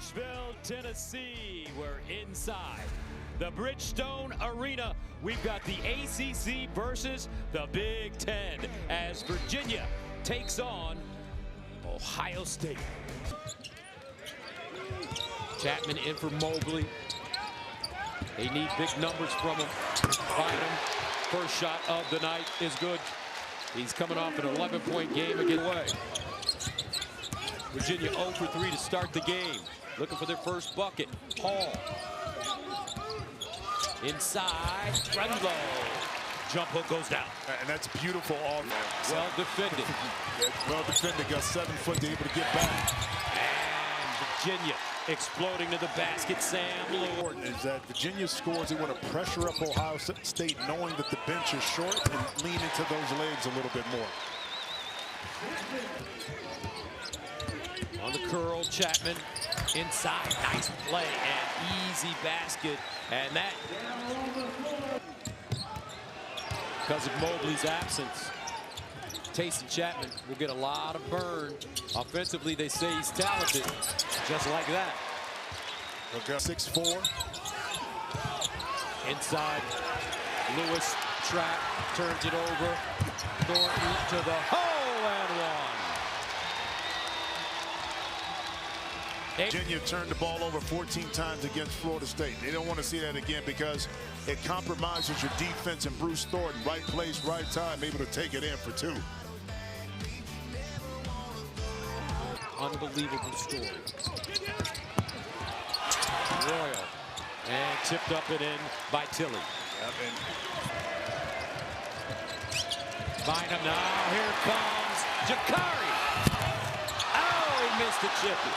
Nashville, Tennessee. We're inside the Bridgestone Arena. We've got the ACC versus the Big Ten as Virginia takes on Ohio State. Chapman in for Mobley. They need big numbers from him. Bynum, first shot of the night is good. He's coming off an 11-point game again. Away. Virginia 0 for 3 to start the game. Looking for their first bucket. Hall. Inside. Renlo. Jump hook goes down. And that's beautiful all there. Well defended. Well defended. Got 7 foot, able to get back. And Virginia exploding to the basket. Sam Lord. Is that Virginia scores, they want to pressure up Ohio State, knowing that the bench is short, and lean into those legs a little bit more. On the curl, Chapman inside. Nice play and easy basket. And that, because of Mobley's absence, Tayson Chapman will get a lot of burn. Offensively, they say he's talented, just like that. 6'4". Inside, Lewis trap, turns it over. Thornton to the hole and one. Virginia turned the ball over 14 times against Florida State. They don't want to see that again because it compromises your defense, and Bruce Thornton, right place, right time, able to take it in for 2. Unbelievable story. Royal, and tipped up and in by Tilly. Bynum now, here comes Jakari. Oh, he missed the chippy.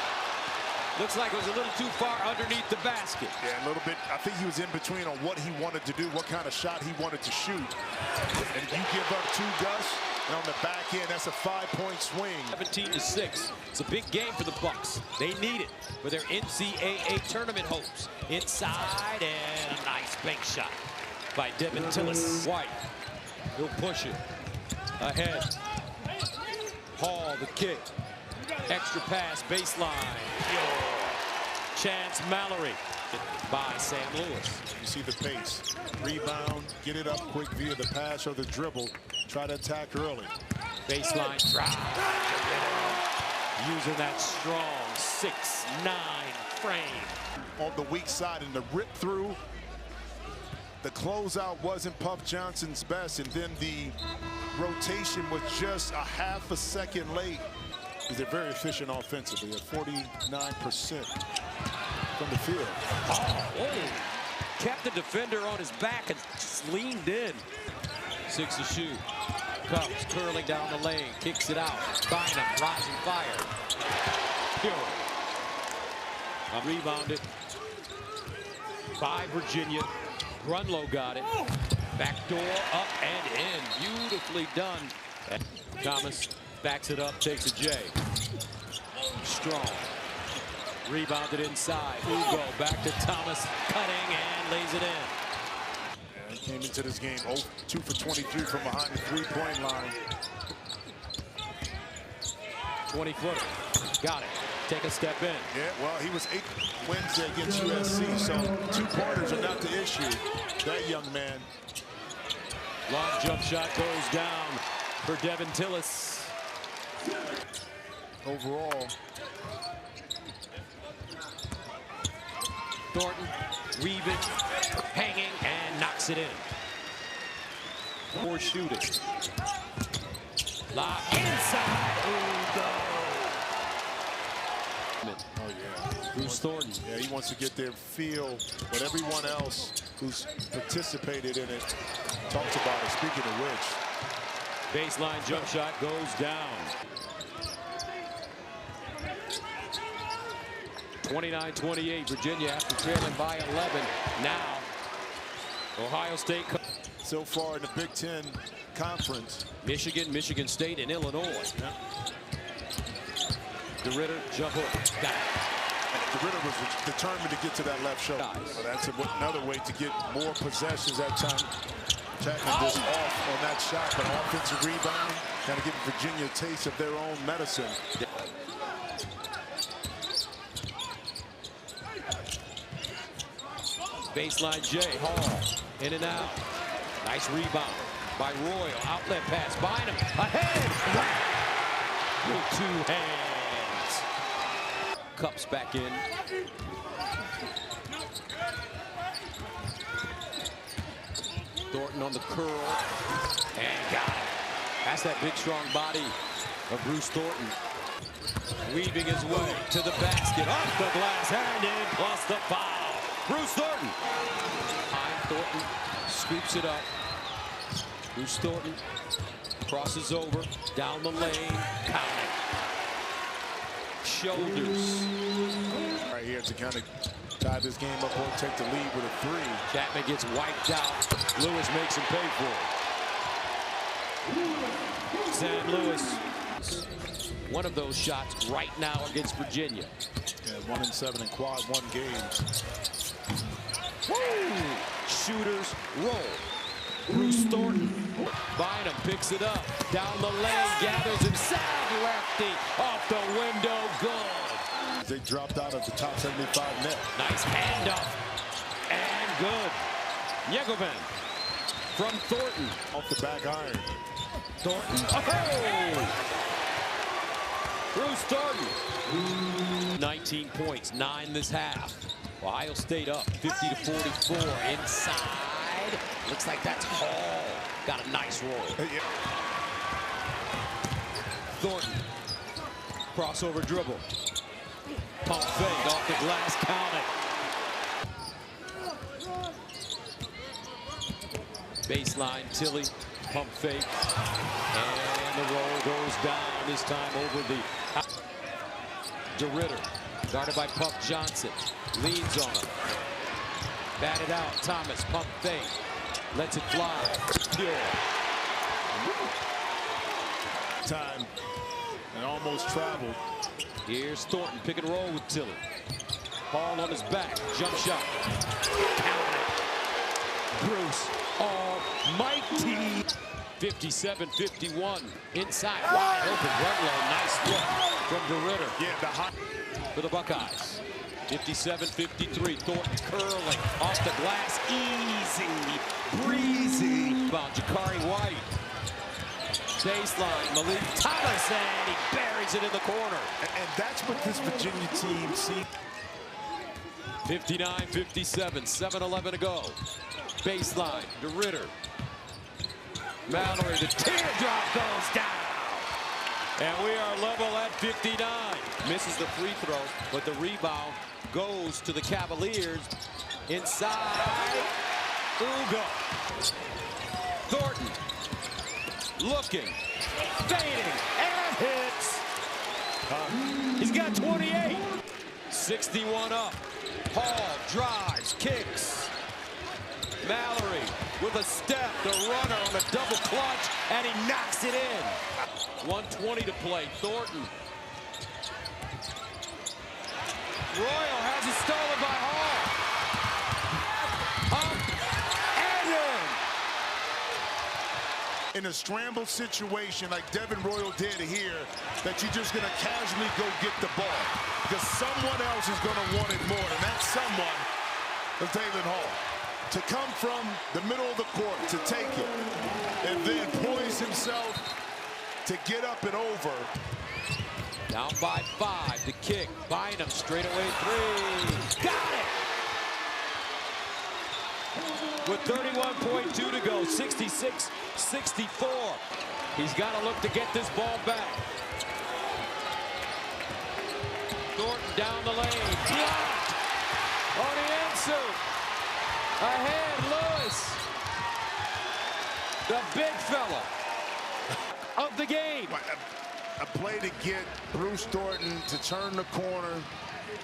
Looks like it was a little too far underneath the basket. Yeah, a little bit. I think he was in between on what he wanted to do, what kind of shot he wanted to shoot. And you give up 2, Gus, and on the back end, that's a 5-point swing. 17-6. It's a big game for the Bucks. They need it for their NCAA tournament hopes. Inside, and a nice bank shot by Devin Tillis. White, he'll push it. Ahead. Hall, the kick. Extra pass, baseline. Chance Mallory by Sam Lewis. You see the pace. Rebound, get it up quick via the pass or the dribble. Try to attack early. Baseline drive. Using that strong 6'9" frame. On the weak side, and the rip through. The closeout wasn't Puff Johnson's best, and then the rotation was just a half a second late. They're very efficient offensively at 49% from the field. Oh, kept the defender on his back and just leaned in. 6 to shoot. Comes curling down the lane, kicks it out. Bynum, rising fire. Pure. Rebounded by Virginia. Grunlow got it. Backdoor up and in. Beautifully done. Thomas backs it up, takes a J. Strong. Rebounded inside. Ugo back to Thomas, cutting and lays it in. And he came into this game 2 for 23 from behind the 3-point line. 20-footer. Got it. Take a step in. Yeah, well, he was 8 Wednesday against USC, so 2-pointers are not the issue. That young man. Long jump shot goes down for Devin Tillis. Overall, Thornton weaving, hanging, and knocks it in. 4 shooting. Lock inside. Ugo. Oh yeah, Bruce Thornton. Yeah, he wants to get their feel, but everyone else who's participated in it talks about it. Speaking of which, baseline jump shot goes down. 29-28, Virginia after trailing by 11. Now, Ohio State. So far in the Big Ten Conference. Michigan, Michigan State, and Illinois. Yeah. DeRitter, jump hook. Got it. DeRitter was determined to get to that left shoulder. So that's another way to get more possessions that time. Chapman just off on that shot, but offensive rebound. Kind of giving Virginia a taste of their own medicine. Baseline J. Hall. In and out. Nice rebound by Royal. Outlet pass. Bynum. Ahead. With 2 hands. Cups back in. Thornton on the curl. And got it. That's that big, strong body of Bruce Thornton. Weaving his way to the basket. Off the glass. And in plus the foul. Bruce Thornton. Thornton scoops it up. Bruce Thornton crosses over. Down the lane. Counting. Shoulders. Right here to kind of tie this game up or take the lead with a 3. Chapman gets wiped out. Lewis makes him pay for it. Sam Lewis. One of those shots right now against Virginia. Yeah, 1-7 in quad 1 games. Woo! Shooters roll. Bruce Thornton. Bynum picks it up. Down the lane. Gathers himself. Lefty. Off the window. Good. They dropped out of the top 75 net. Nice handoff. And good. Yegovan from Thornton. Off the back iron. Thornton. Oh! Bruce Thornton. 19 points, 9 this half. Ohio State up 50-44. Inside. Looks like that's Hall. Got a nice roll. Thornton. Crossover dribble. Pump fake off the glass. Count it. Baseline, Tilly. Pump fake. And the roll goes down. This time over the... DeRitter. Guarded by Puff Johnson. Leans on him. Batted out. Thomas. Pump fake. Lets it fly. Pure. Time. And almost traveled. Here's Thornton. Pick and roll with Tilly. Hall on his back. Jump shot. Count it. Bruce almighty. 57-51. Inside. Wide open. Redlow. Nice look from DeRitter. Yeah, the hot For the Buckeyes. 57-53. Thornton curling off the glass. Easy. Breezy. Bound Jakari White. Baseline. Malik Thomas. And he buries it in the corner. and that's what this Virginia team sees. 59-57. 7-11 to go. Baseline. DeRitter. Mallory. The teardrop goes down. And we are level at 59. Misses the free throw, but the rebound goes to the Cavaliers. Inside. Ugo. Thornton. Looking. Fading. And hits. He's got 28. 61 up. Hall drives. Kicks. Mallory with a step. The runner on a double clutch. And he knocks it in. 1:20 to play. Thornton. Royal has it stolen by Hall. Up and in. In a scramble situation like Devin Royal did here, that you're just going to casually go get the ball because someone else is going to want it more, and that someone is Dalen Hall. To come from the middle of the court to take it and then poise himself to get up and over. Down by 5 to kick. Bynum straightaway 3. Got it! With 31.2 to go. 66-64. He's got to look to get this ball back. Thornton down the lane. Blocked! On the insert. Ahead, Lewis. The big fella of the game. A play to get Bruce Thornton to turn the corner,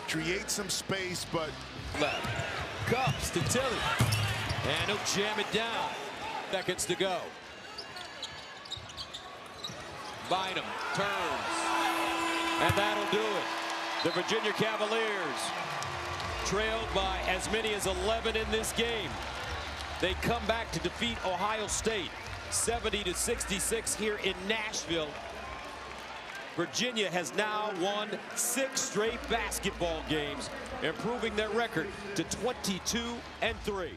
create some space, but left. Cups to Tilly. And he'll jam it down. Seconds to go. Bynum turns. And that'll do it. The Virginia Cavaliers, trailed by as many as 11 in this game. They come back to defeat Ohio State 70-66 here in Nashville. Virginia has now won 6 straight basketball games, improving their record to 22-3.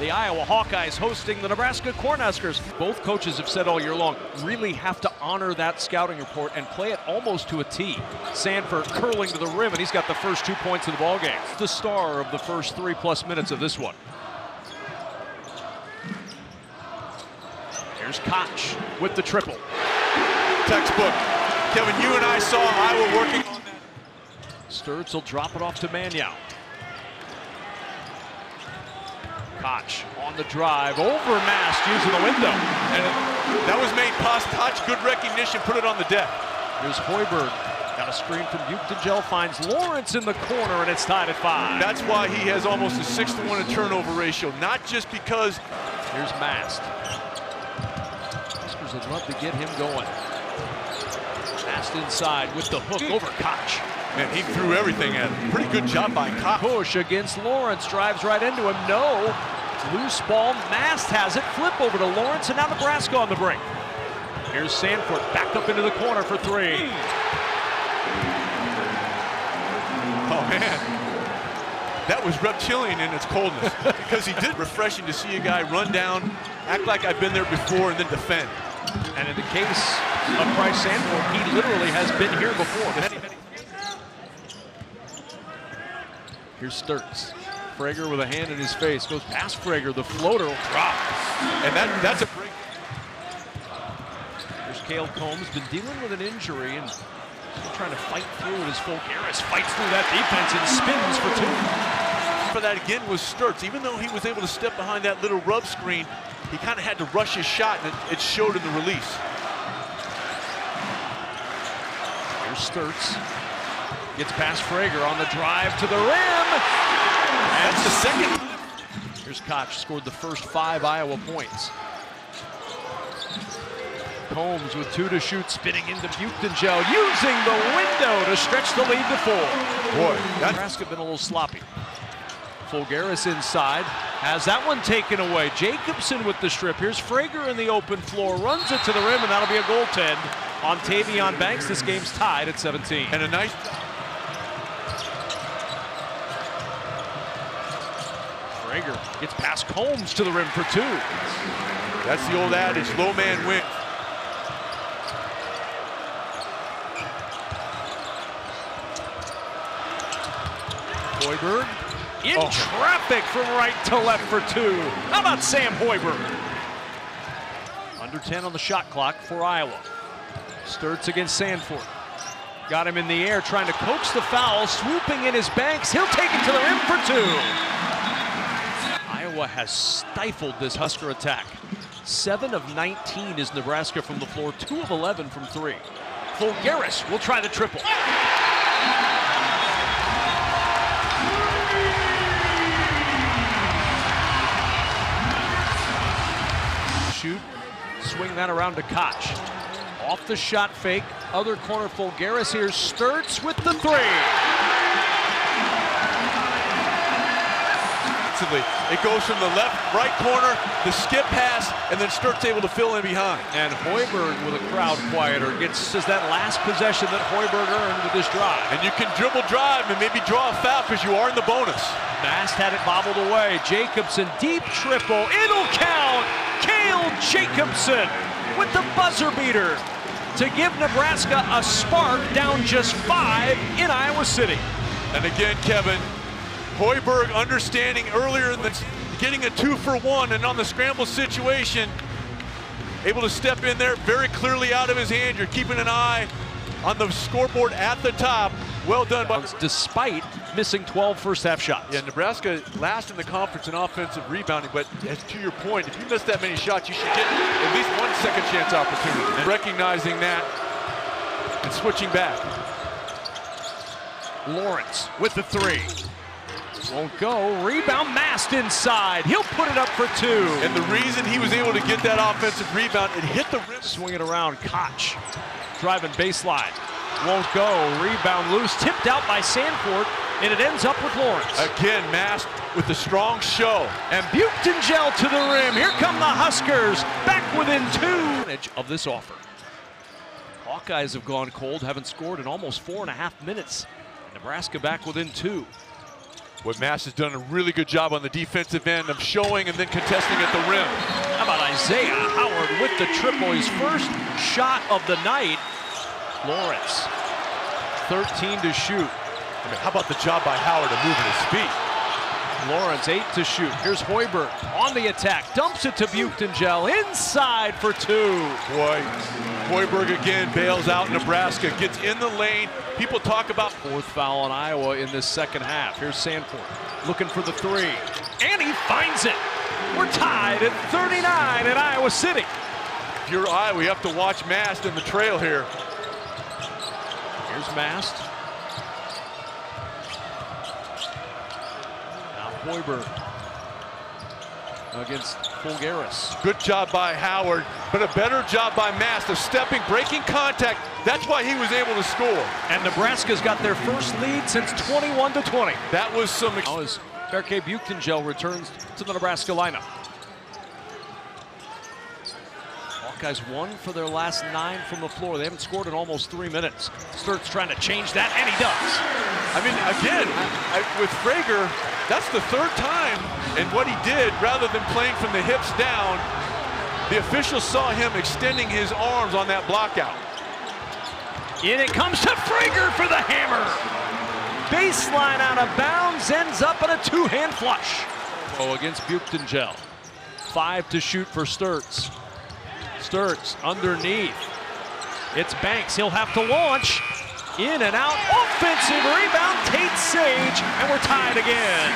The Iowa Hawkeyes hosting the Nebraska Cornhuskers. Both coaches have said all year long, really have to honor that scouting report and play it almost to a T. Sanford curling to the rim, and he's got the first 2 points of the ball game. The star of the first 3+ minutes of this one. Here's Koch with the triple. Textbook. Kevin, you and I saw Iowa working on that. Sturtz will drop it off to Manyow. Koch on the drive, over Mast using the window. And that was made possible. Koch, good recognition, put it on the deck. Here's Hoiberg. Got a screen from Buchtengel, finds Lawrence in the corner, and it's tied at 5. That's why he has almost a 6-to-1 in turnover ratio, not just because. Here's Mast. Huskers would love to get him going. Mast inside with the hook over Koch. And he threw everything at him. Pretty good job by Koch. Push against Lawrence, drives right into him. No. Loose ball, Mast has it. Flip over to Lawrence, and now Nebraska on the brink. Here's Sanford back up into the corner for 3. Oh, man. That was reptilian in its coldness. Because he did refreshing to see a guy run down, act like I've been there before, and then defend. And in the case of Bryce Sanford, he literally has been here before. Here's Sturtz. Frager with a hand in his face. Goes past Frager. The floater will drop. And that's a break. There's Cale Combs. Been dealing with an injury and still trying to fight through it as Fulgaris fights through that defense and spins for 2. For that again was Sturtz. Even though he was able to step behind that little rub screen, he kind of had to rush his shot, and it showed in the release. Here's Sturtz. Gets past Frager on the drive to the rim. And that's the second. Here's Koch, scored the first 5 Iowa points. Combs with 2 to shoot, spinning into Buchtengel, using the window to stretch the lead to 4. Boy, Nebraska been a little sloppy. Fulgaris inside, has that one taken away. Jacobson with the strip. Here's Frager in the open floor, runs it to the rim, and that'll be a goaltend on Tavion Banks. This game's tied at 17. And a nice. Frager gets past Combs to the rim for 2. That's the old adage, low man wins. Hoiberg in traffic from right to left for 2. How about Sam Hoiberg? Under 10 on the shot clock for Iowa. Sturtz against Sanford. Got him in the air, trying to coax the foul, swooping in his Banks. He'll take it to the rim for 2. Iowa has stifled this Husker attack. 7 of 19 is Nebraska from the floor, 2 of 11 from 3. Fulgaris will try the triple. Shoot, swing that around to Koch. Off the shot fake, other corner Fulgaris. Here's Sturtz with the 3. It goes from the left, right corner, the skip pass, and then Sturtz able to fill in behind. And Hoiberg with a crowd quieter gets that last possession that Hoiberg earned with this drive. And you can dribble drive and maybe draw a foul because you are in the bonus. Mast had it bobbled away. Jacobson, deep triple, it'll count. Cale Jacobson with the buzzer beater to give Nebraska a spark, down just 5 in Iowa City. And again, Kevin, Hoiberg understanding earlier in the getting a 2-for-1, and on the scramble situation, able to step in there very clearly out of his hand. You're keeping an eye on the scoreboard at the top. Well done by. Despite missing 12 first half shots. Yeah, Nebraska last in the conference in offensive rebounding, but as to your point, if you miss that many shots, you should get at least 1 second chance opportunity. And recognizing that and switching back. Lawrence with the 3. Won't go. Rebound, Mast inside. He'll put it up for 2. And the reason he was able to get that offensive rebound, it hit the rim. Swing it around. Koch driving baseline. Won't go. Rebound loose. Tipped out by Sanford, and it ends up with Lawrence. Again, Mast with the strong show. And Buchtengel to the rim. Here come the Huskers. Back within 2 of this offer. Hawkeyes have gone cold, haven't scored in almost 4.5 minutes. Nebraska back within 2. What Mass has done a really good job on the defensive end of showing and then contesting at the rim. How about Isaiah Howard with the triple? His first shot of the night. Lawrence, 13 to shoot. I mean, how about the job by Howard of moving his feet? Lawrence, 8 to shoot. Here's Hoiberg on the attack. Dumps it to Buchtengel. Inside for 2. Boy, Hoiberg again bails out Nebraska. Gets in the lane. People talk about 4th foul on Iowa in this second half. Here's Sanford looking for the 3. And he finds it. We're tied at 39 at Iowa City. If you're Iowa, you have to watch Mast in the trail here. Here's Mast. Hoiberg against Fulgaris. Good job by Howard, but a better job by Mast of stepping, breaking contact. That's why he was able to score. And Nebraska's got their first lead since 21-20. That was some. Now as Berke Buchtengel returns to the Nebraska lineup. Hawkeyes 1 for their last 9 from the floor. They haven't scored in almost 3 minutes. Sturt's trying to change that, and he does. I mean, again, with Frager, that's the 3rd time, and what he did, rather than playing from the hips down, the officials saw him extending his arms on that block out. In it comes to Frager for the hammer. Baseline out of bounds, ends up in a 2-hand flush. Oh, against Buchtengel. 5 to shoot for Sturtz. Sturtz underneath. It's Banks. He'll have to launch. In and out. Offensive rebound. Tate Sage. And we're tied again.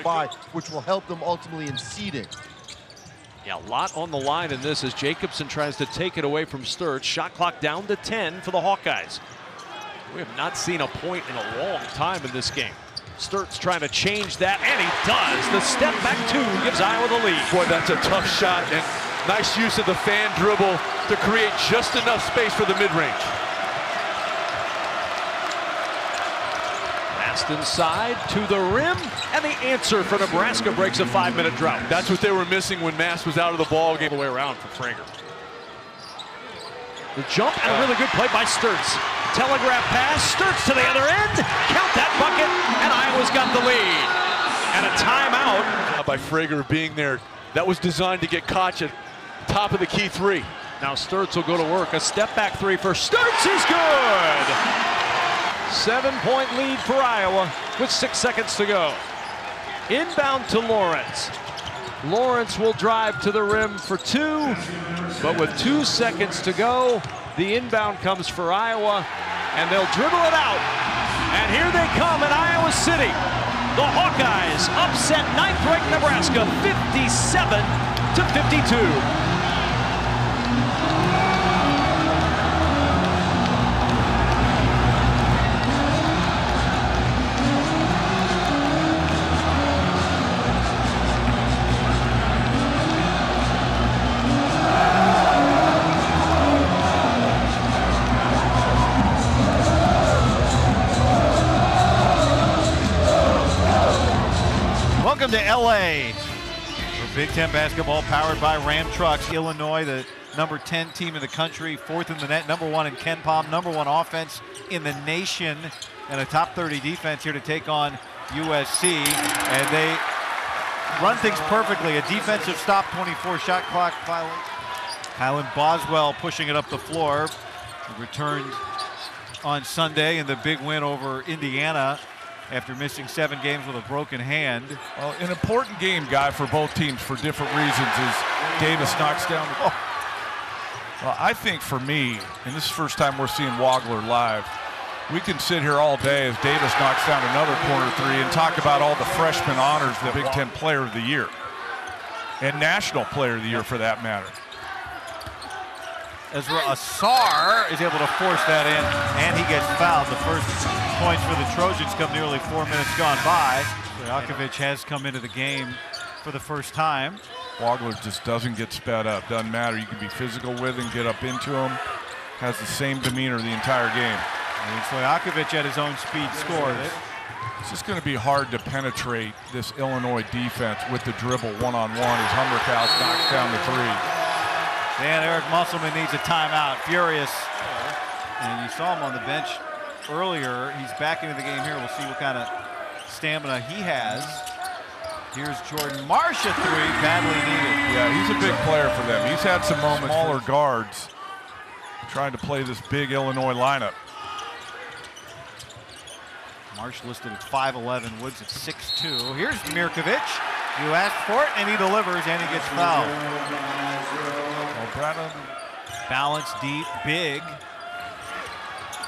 By, which will help them ultimately in seeding. Yeah, a lot on the line in this as Jacobson tries to take it away from Sturtz. Shot clock down to 10 for the Hawkeyes. We have not seen a point in a long time in this game. Sturtz trying to change that, and he does. The step back 2 gives Iowa the lead. Boy, that's a tough shot, and nice use of the fan dribble to create just enough space for the mid-range. Mast inside to the rim, and the answer for Nebraska breaks a 5-minute drought. That's what they were missing when Mast was out of the ball game. All the way around for Frager. The jump and a really good play by Sturtz. Telegraph pass, Sturtz to the other end. Count that bucket, and Iowa's got the lead. And a timeout. By Frager being there, that was designed to get Koch at top of the key 3. Now Sturtz will go to work. A step back 3 for Sturtz is good. 7-point lead for Iowa with 6 seconds to go. Inbound to Lawrence. Lawrence will drive to the rim for 2, but with 2 seconds to go, the inbound comes for Iowa, and they'll dribble it out. And here they come in Iowa City. The Hawkeyes upset 9th-ranked Nebraska 57-52. Welcome to LA for Big Ten basketball, powered by Ram Trucks. Illinois, the number 10 team in the country, 4th in the net, number 1 in KenPom, number 1 offense in the nation, and a top 30 defense here to take on USC. And they run things perfectly. A defensive stop, 24 shot clock violation. Kylan Boswell pushing it up the floor. He returned on Sunday in the big win over Indiana after missing 7 games with a broken hand. Well, an important game, Guy, for both teams for different reasons is Davis knocks down. Well, I think for me, and this is the first time we're seeing Wagler live, we can sit here all day as Davis knocks down another corner 3 and talk about all the freshman honors, the Big Ten Player of the Year and National Player of the Year for that matter. Ezra Asar is able to force that in, and he gets fouled. The first points for the Trojans come nearly 4 minutes gone by. Stojakovic has come into the game for the first time. Wagler just doesn't get sped up. Doesn't matter. You can be physical with him, get up into him. Has the same demeanor the entire game. And Stojakovic at his own speed scores. It's just going to be hard to penetrate this Illinois defense with the dribble one-on-one as Humberkaus knocks down the 3. And Eric Musselman needs a timeout. Furious And you saw him on the bench earlier. He's back into the game here. We'll see what kind of stamina he has. Here's Jordan Marsh, a three, badly needed. Yeah, he's a big player for them. He's had some moments. Smaller guards trying to play this big Illinois lineup. Marsh listed at 5'11", Woods at 6'2". Here's Mirkovic. You asked for it, and he delivers, and he gets fouled. Well, Brennan. Balance deep, big.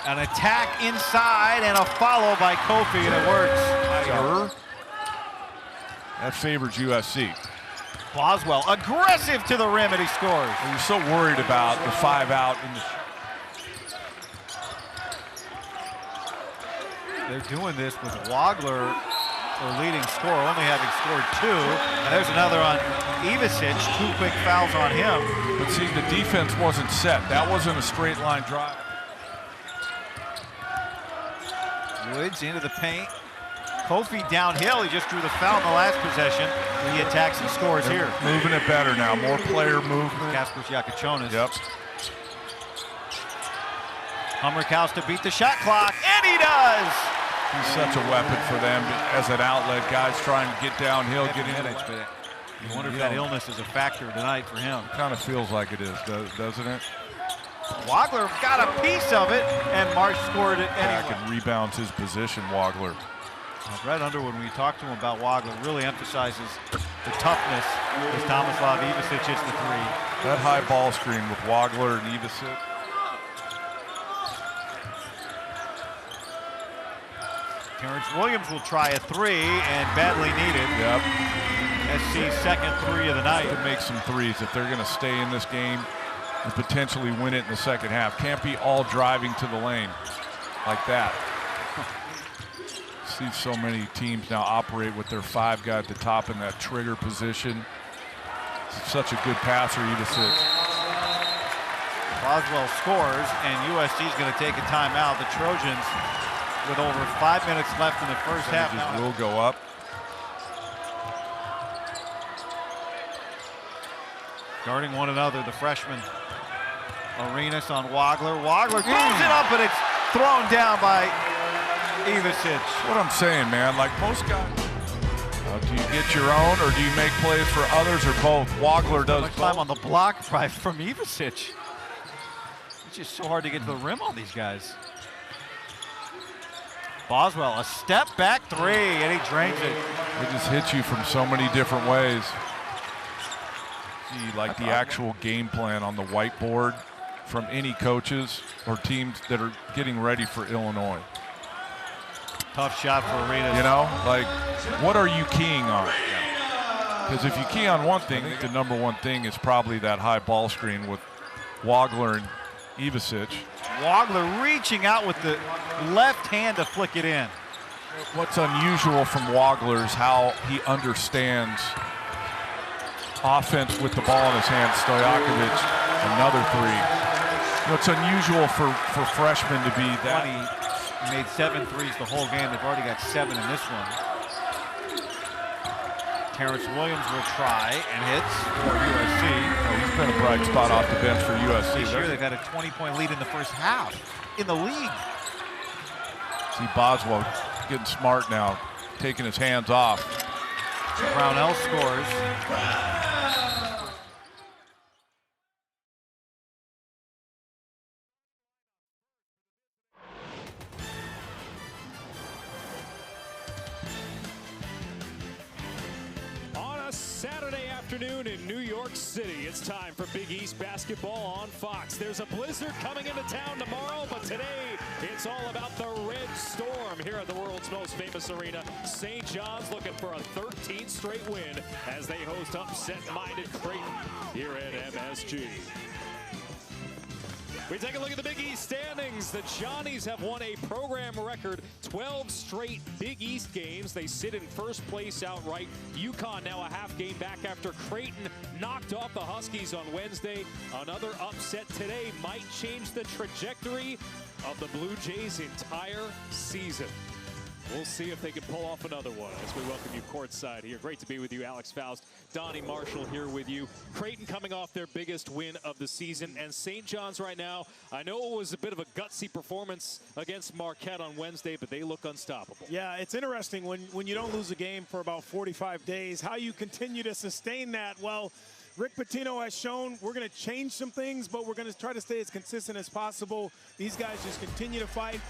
An attack inside, and a follow by Kofi, and it works. That favors USC. Boswell, aggressive to the rim, and he scores. You're so worried about the 5 out in the. They're doing this with Wagler, their leading scorer, only having scored 2. And there's another on Ivisic, 2 quick fouls on him. But see, the defense wasn't set. That wasn't a straight line drive. Woods into the paint. Kofi downhill. He just drew the foul in the last possession. He attacks and scores here. Moving it better now. More player movement. Kasper Yakachonis. Yep. Hummerkaus to beat the shot clock, and he does! He's such a weapon for them as an outlet. Guys trying to get downhill, get in. You wonder if that illness is a factor tonight for him. Kind of feels like it is, doesn't it? Wagler got a piece of it, and Marsh scored it anyway. Back and rebounds his position, Wagler. Brett Underwood, when we talked to him about Wagler, really emphasizes the toughness as Tomislav Ivisic hits the 3. That high ball screen with Wagler and Ivisic. Terrence Williams will try a 3, and badly needed. Yep. SC's second 3 of the night. To make some threes if they're going to stay in this game and potentially win it in the second half. Can't be all driving to the lane like that. See so many teams now operate with their 5 guy at the top in that trigger position. Such a good passer, Ivisic. Boswell scores, and USC's going to take a timeout. The Trojans, with over 5 minutes left in the first half, will go up. Guarding one another, the freshman Arenas on Wagler. Wagler throws it up, but it's thrown down by Ivisic. What I'm saying, man, like most guys, do you get your own or do you make plays for others or both? Wagler does much both. time on the block from Ivisic. It's just so hard to get to the rim on these guys. Boswell, a step back 3, and he drains it. It just hits you from so many different ways. See, like the actual game plan on the whiteboard from any coaches or teams that are getting ready for Illinois. Tough shot for Arenas. You know, like, what are you keying on? Because if you key on one thing, I think the number one thing is probably that high ball screen with Wagler and Ivisic. Wagler reaching out with the left hand to flick it in. What's unusual from Wagler is how he understands offense with the ball in his hand. Stojakovic, another 3. What's unusual for freshmen to be that. He made 7 threes the whole game. They've already got 7 in this one. Terrence Williams will try and hits for USC. Oh, he's been a bright spot off the bench for USC. This year they've had a 20-point lead in the first half in the league. See Boswell getting smart now, taking his hands off. Brownell scores. Saturday afternoon in New York City. It's time for Big East basketball on Fox. There's a blizzard coming into town tomorrow, but today it's all about the Red Storm here at the world's most famous arena. St. John's looking for a 13th straight win as they host upset-minded Creighton here at MSG. We take a look at the Big East standings. The Johnnies have won a program record 12 straight Big East games. They sit in first place outright. UConn now a half game back after Creighton knocked off the Huskies on Wednesday. Another upset today might change the trajectory of the Blue Jays' entire season. We'll see if they can pull off another one as we welcome you courtside here. Great to be with you, Alex Faust. Donnie Marshall here with you. Creighton coming off their biggest win of the season, and St. John's right now, I know it was a bit of a gutsy performance against Marquette on Wednesday, but they look unstoppable. Yeah, it's interesting when you don't lose a game for about 45 days, how you continue to sustain that. Well, Rick Pitino has shown we're going to change some things, but we're going to try to stay as consistent as possible. These guys just continue to fight.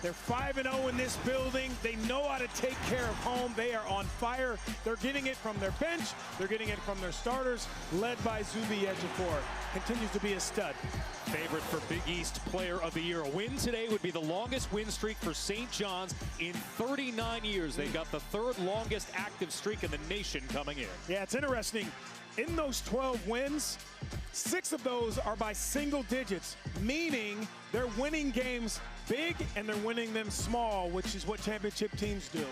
They're 5-0 in this building. They know how to take care of home. They are on fire. They're getting it from their bench. They're getting it from their starters, led by Zuby Ejiofor. Continues to be a stud. Favorite for Big East Player of the Year. A win today would be the longest win streak for St. John's in 39 years. They got the third longest active streak in the nation coming in. Yeah, it's interesting. In those 12 wins, 6 of those are by single digits, meaning they're winning games big and they're winning them small, which is what championship teams do.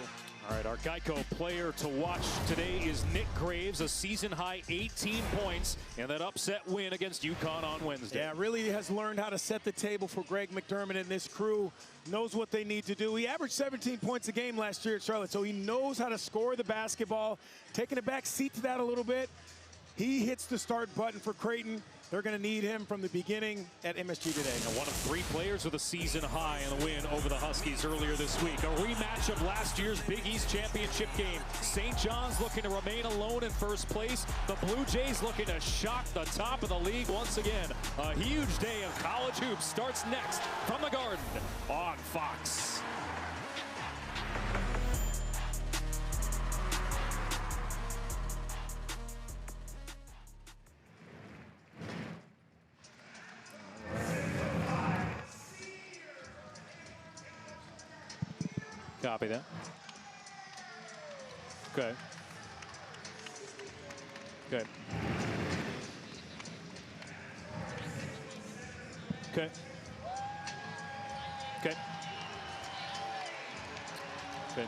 All right, our Geico player to watch today is Nick Graves, a season-high 18 points in that upset win against UConn on Wednesday. Yeah, really has learned how to set the table for Greg McDermott and this crew. Knows what they need to do. He averaged 17 points a game last year at Charlotte, so he knows how to score the basketball. Taking a back seat to that a little bit. He hits the start button for Creighton. They're going to need him from the beginning at MSG today. And one of 3 players with a season high in the win over the Huskies earlier this week. A rematch of last year's Big East championship game. St. John's looking to remain alone in first place. The Bluejays looking to shock the top of the league once again. A huge day of college hoops starts next from the Garden on Fox. Copy that. Okay. Okay. Okay. Okay. Okay.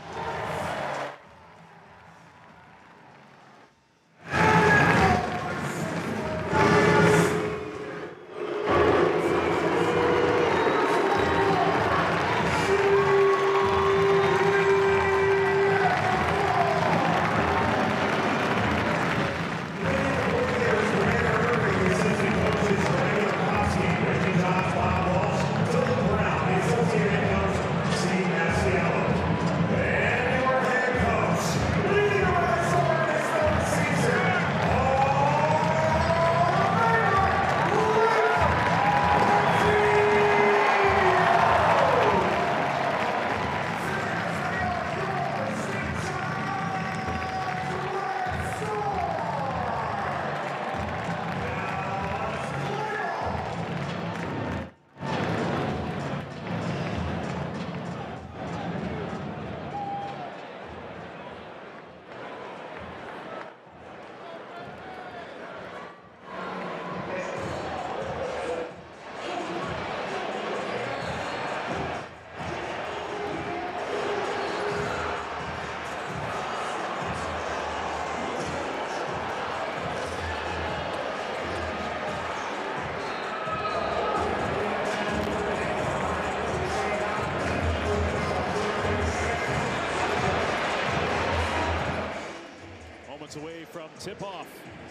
Away from tip-off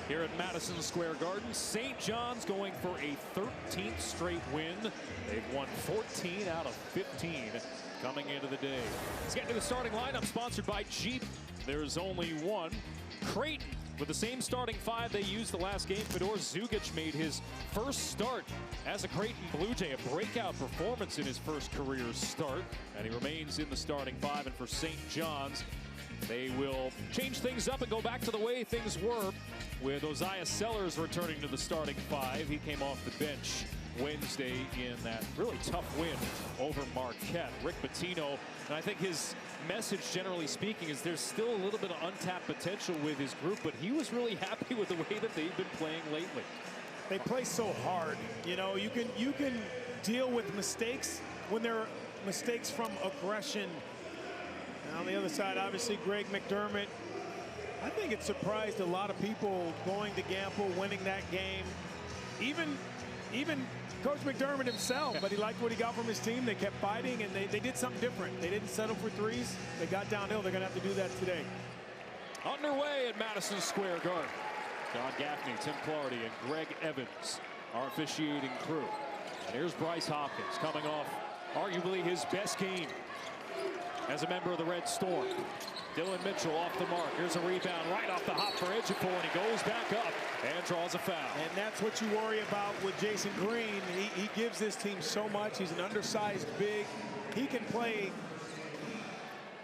here at Madison Square Garden. St. John's going for a 13th straight win. They've won 14 out of 15 coming into the day. Let's get to the starting lineup, sponsored by Jeep. There's only one. Creighton with the same starting 5 they used the last game. Fedor Zugic made his first start as a Creighton Blue Jay, a breakout performance in his first career start, and he remains in the starting 5. And for St. John's, they will change things up and go back to the way things were with Osiah Sellers returning to the starting 5. He came off the bench Wednesday in that really tough win over Marquette. Rick Pitino, and I think his message, generally speaking, is there's still a little bit of untapped potential with his group, but he was really happy with the way that they've been playing lately. They play so hard. You know, you can deal with mistakes when they're mistakes from aggression. And on the other side, obviously, Greg McDermott, I think it surprised a lot of people going to Gamble, winning that game. Even Coach McDermott himself, but he liked what he got from his team. They kept fighting, and they did something different. They didn't settle for threes. They got downhill. They're going to have to do that today. Underway at Madison Square Garden. Don Gaffney, Tim Clardy, and Greg Evans are officiating crew. And here's Bryce Hopkins coming off arguably his best game as a member of the Red Storm. Dylan Mitchell off the mark. Here's a rebound right off the hop for Ejiofor, and he goes back up and draws a foul. And that's what you worry about with Jason Green. He gives this team so much. He's an undersized big. He can play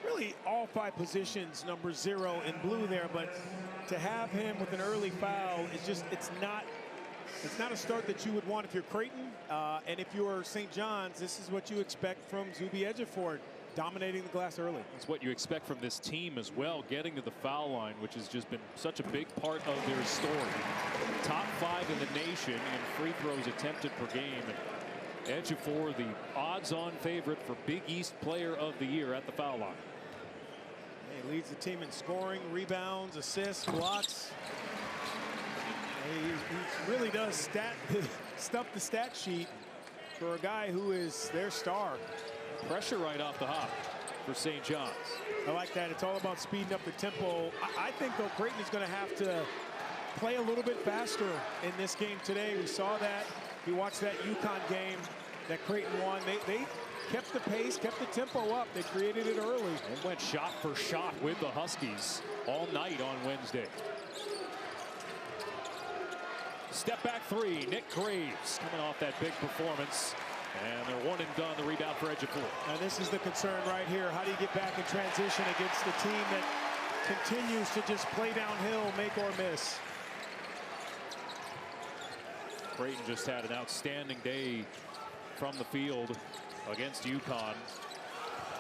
really all 5 positions, number 0 in blue there, but to have him with an early foul is just, it's not a start that you would want if you're Creighton. And if you're St. John's, this is what you expect from Zuby Ejiofor, dominating the glass early. That's what you expect from this team as well, getting to the foul line, which has just been such a big part of their story. Top 5 in the nation in free throws attempted per game. And Ejiofor, the odds-on favorite for Big East Player of the Year at the foul line. He leads the team in scoring, rebounds, assists, blocks. He really does stuff the stat sheet for a guy who is their star. Pressure right off the hop for St. John's. I like that. It's all about speeding up the tempo. I think, though, Creighton is going to have to play a little bit faster in this game today. We saw that. We watched that UConn game that Creighton won. They kept the pace, kept the tempo up. They created it early. And went shot for shot with the Huskies all night on Wednesday. Step back 3, Nick Graves coming off that big performance. And they're one and done, the rebound for Ejiofor. And this is the concern right here. How do you get back in transition against the team that continues to just play downhill, make or miss? Creighton just had an outstanding day from the field against UConn.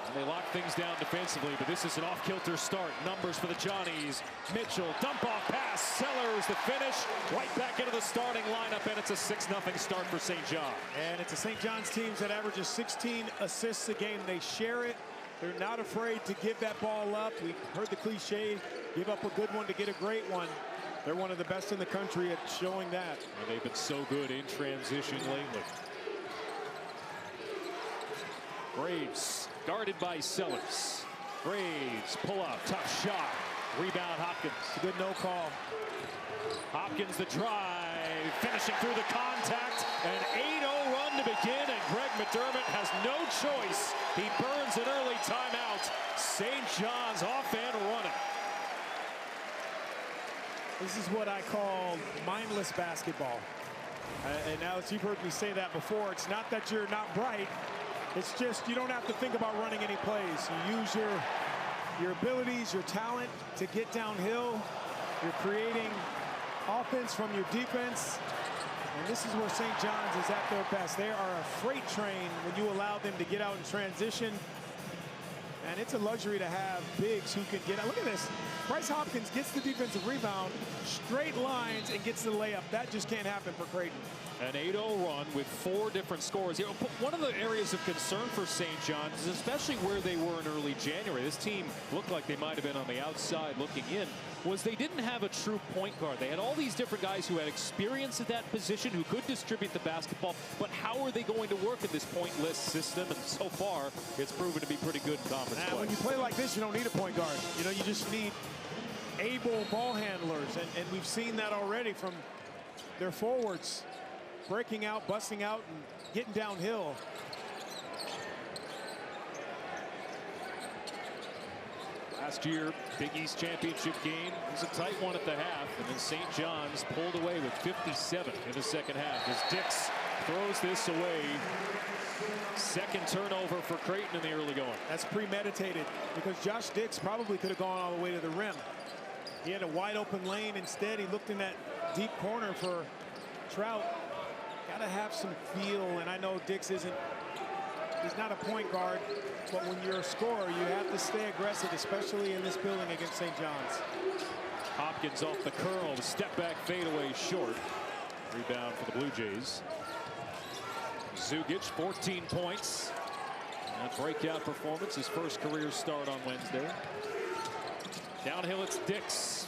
And they lock things down defensively, but this is an off-kilter start. Numbers for the Johnnies. Mitchell, dump-off pass. Sellers, the finish. Right back into the starting lineup, and it's a 6-0 start for St. John. And it's a St. John's team that averages 16 assists a game. They share it. They're not afraid to give that ball up. We heard the cliche, give up a good one to get a great one. They're one of the best in the country at showing that. And they've been so good in transition lately. Graves guarded by Sellers. Graves pull up, tough shot. Rebound Hopkins. It's a good no call. Hopkins the drive, finishing through the contact. An 8-0 run to begin, and Greg McDermott has no choice. He burns an early timeout. St. John's off and running. This is what I call mindless basketball. And Alex, you've heard me say that before. It's not that you're not bright. It's just you don't have to think about running any plays. You use your abilities, your talent to get downhill. You're creating offense from your defense. And this is where St. John's is at their best. They are a freight train when you allow them to get out in transition. And it's a luxury to have bigs who can get out. Look at this. Bryce Hopkins gets the defensive rebound, straight lines, and gets the layup. That just can't happen for Creighton. An 8-0 run with 4 different scores. You know, one of the areas of concern for St. John's is especially where they were in early January. This team looked like they might have been on the outside looking in. Was they didn't have a true point guard. They had all these different guys who had experience at that position, who could distribute the basketball, but how are they going to work in this pointless system? And so far, it's proven to be pretty good in conference play. When you play like this, you don't need a point guard. You know, you just need able ball handlers, and we've seen that already from their forwards, breaking out, busting out, and getting downhill. Last year, Big East championship game was a tight one at the half, and then St. John's pulled away with 57 in the second half as Dix throws this away. Second turnover for Creighton in the early going. That's premeditated because Josh Dix probably could have gone all the way to the rim. He had a wide open lane. Instead, he looked in that deep corner for Trout. Got to have some feel, and I know Dix isn't, he's not a point guard, but when you're a scorer, you have to stay aggressive, especially in this building against St. John's. Hopkins off the curl, the step back fadeaway short. Rebound for the Blue Jays. Zugic, 14 points. And a breakout performance, his first career start on Wednesday. Downhill, it's Dix.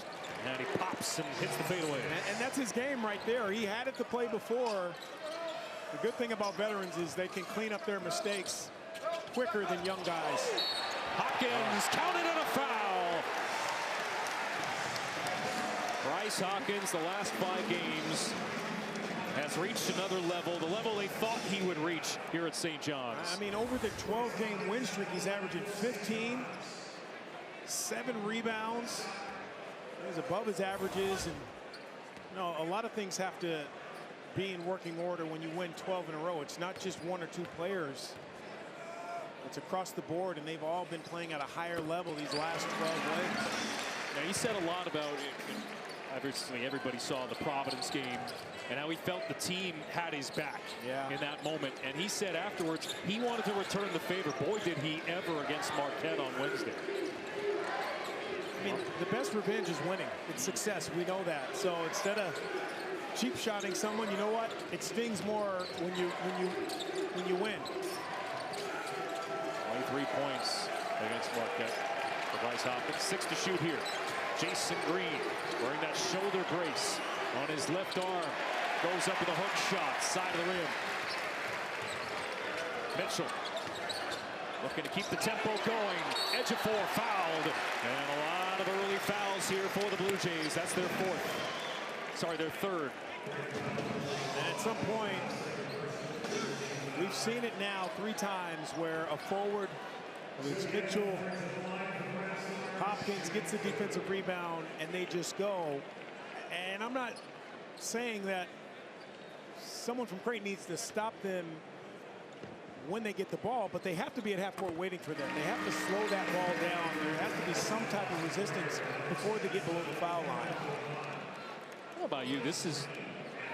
And he pops and hits the fadeaway. And that's his game right there. He had it to play before. The good thing about veterans is they can clean up their mistakes quicker than young guys. Hawkins counted on a foul. Bryce Hawkins, the last 5 games, has reached another level, the level they thought he would reach here at St. John's. I mean, over the 12-game win streak, he's averaging 15, 7 rebounds. He's above his averages, and you know, a lot of things have to be in working order when you win 12 in a row. It's not just 1 or 2 players. It's across the board, and they've all been playing at a higher level these last 12 legs. Now, he said a lot about it. Obviously, everybody saw the Providence game and how he felt the team had his back in that moment. And he said afterwards he wanted to return the favor. Boy, did he ever against Marquette on Wednesday. I mean, the best revenge is winning. It's success. We know that. So instead of cheap shotting someone, you know what? It stings more when you win. 23 points against Marquette for Bryce Hawkins. 6 to shoot here. Jason Green wearing that shoulder brace on his left arm. Goes up with a hook shot, side of the rim. Mitchell looking to keep the tempo going. Ejiofor fouled. And a lot of early fouls here for the Blue Jays. That's their 4th. Sorry, their 3rd. And at some point, we've seen it now 3 times where a forward, whether it's Mitchell, Hopkins, gets the defensive rebound and they just go. And I'm not saying that someone from Creighton needs to stop them when they get the ball, but they have to be at half court waiting for them. They have to slow that ball down. There has to be some type of resistance before they get below the foul line. How about you? This is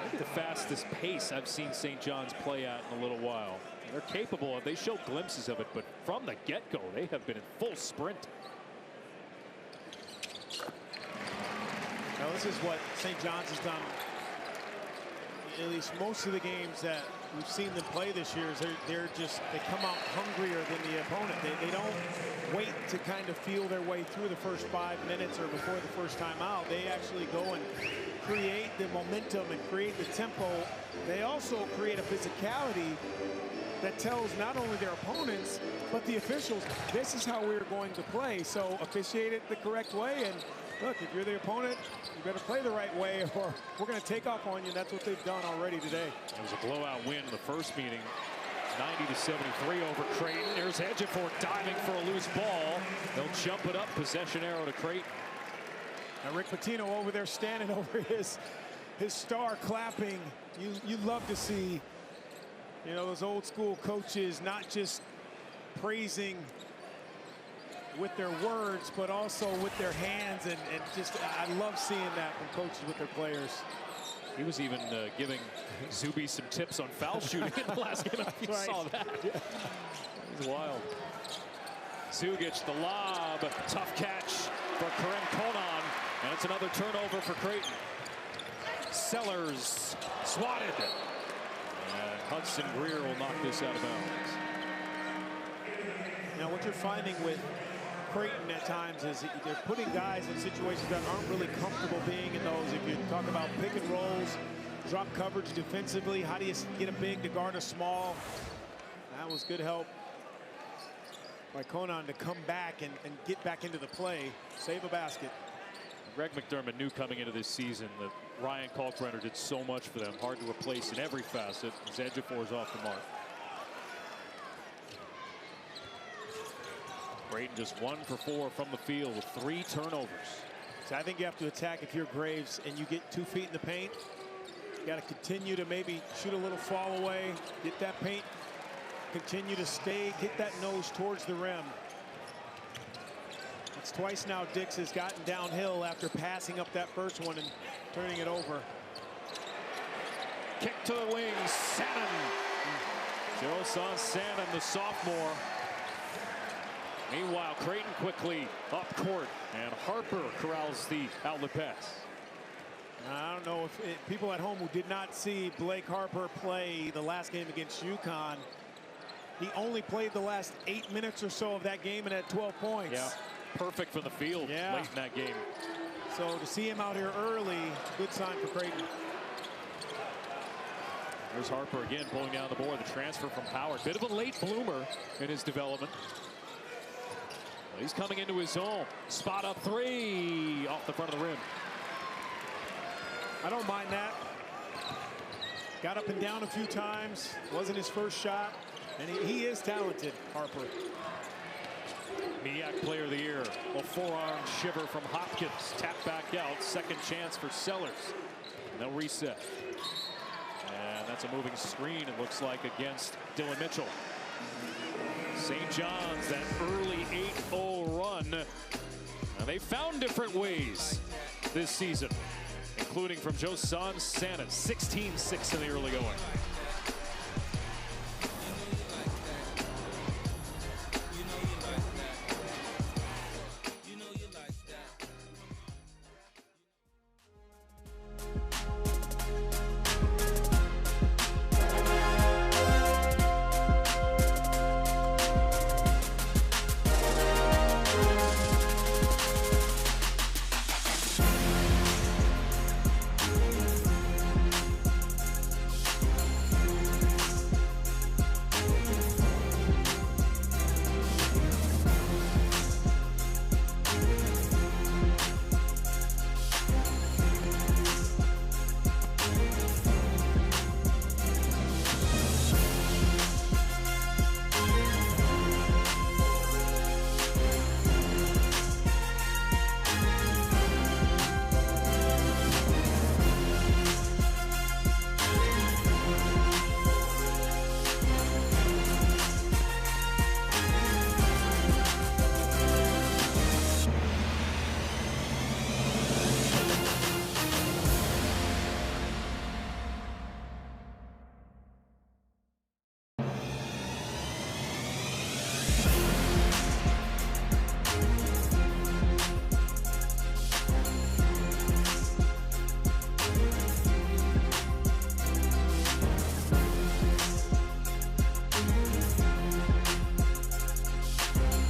maybe the fastest pace I've seen St. John's play at in a little while. They're capable of, they show glimpses of it, but from the get-go, they have been in full sprint. Now, this is what St. John's has done. At least most of the games that we've seen them play this year, is they come out hungrier than the opponent. They don't wait to kind of feel their way through the first 5 minutes or before the first time out. They actually go and create the momentum and create the tempo. They also create a physicality that tells not only their opponents, but the officials, this is how we're going to play. So officiate it the correct way. And look, if you're the opponent, you better play the right way or we're going to take off on you. And that's what they've done already today. It was a blowout win in the first meeting, 90-73 over Creighton. There's Ejiofor diving for a loose ball. They'll jump it up, possession arrow to Creighton. Now Rick Pitino over there standing over his star clapping. You love to see, you know, those old school coaches not just praising with their words, but also with their hands, and just I love seeing that from coaches with their players. He was even giving Zuby some tips on foul shooting in the last game. You saw that. Yeah. It was wild. Zugic, the lob, tough catch for Karim Konan, and it's another turnover for Creighton. Sellers swatted. And Hudson Greer will knock this out of bounds. Now what you're finding with Creighton at times is they're putting guys in situations that aren't really comfortable being in those. If you talk about pick and rolls, drop coverage defensively, how do you get a big to guard a small? That was good help by Konan to come back and get back into the play, save a basket. Greg McDermott knew coming into this season that Ryan Kalkbrenner did so much for them, hard to replace in every facet, as Ejiofor's off the mark. Creighton just 1 for 4 from the field with 3 turnovers. So I think you have to attack if you're Graves and you get 2 feet in the paint. You got to continue to maybe shoot a little fall away, get that paint, continue to stay, hit that nose towards the rim. It's twice now Dix has gotten downhill after passing up that first one and turning it over. Kick to the wings, Salmon. Joe Salmon, the sophomore. Meanwhile, Creighton quickly up court, and Harper corrals the outlet pass. I don't know if people at home who did not see Blake Harper play the last game against UConn, he only played the last 8 minutes or so of that game and had 12 points. Yeah, perfect for the field late in that game. So to see him out here early, good sign for Creighton. There's Harper again pulling down the board. The transfer from Howard. Bit of a late bloomer in his development. Well, he's coming into his zone. Spot up three off the front of the rim. I don't mind that. Got up and down a few times. Wasn't his first shot. And he is talented, Harper. MEAC Player of the Year. A forearm shiver from Hopkins. Tap back out. Second chance for Sellers. And they'll reset. And that's a moving screen, it looks like, against Dylan Mitchell. St. John's, that early 8-0 run. Now, they found different ways this season, including from Joe Sanchez, 16-6 in the early going.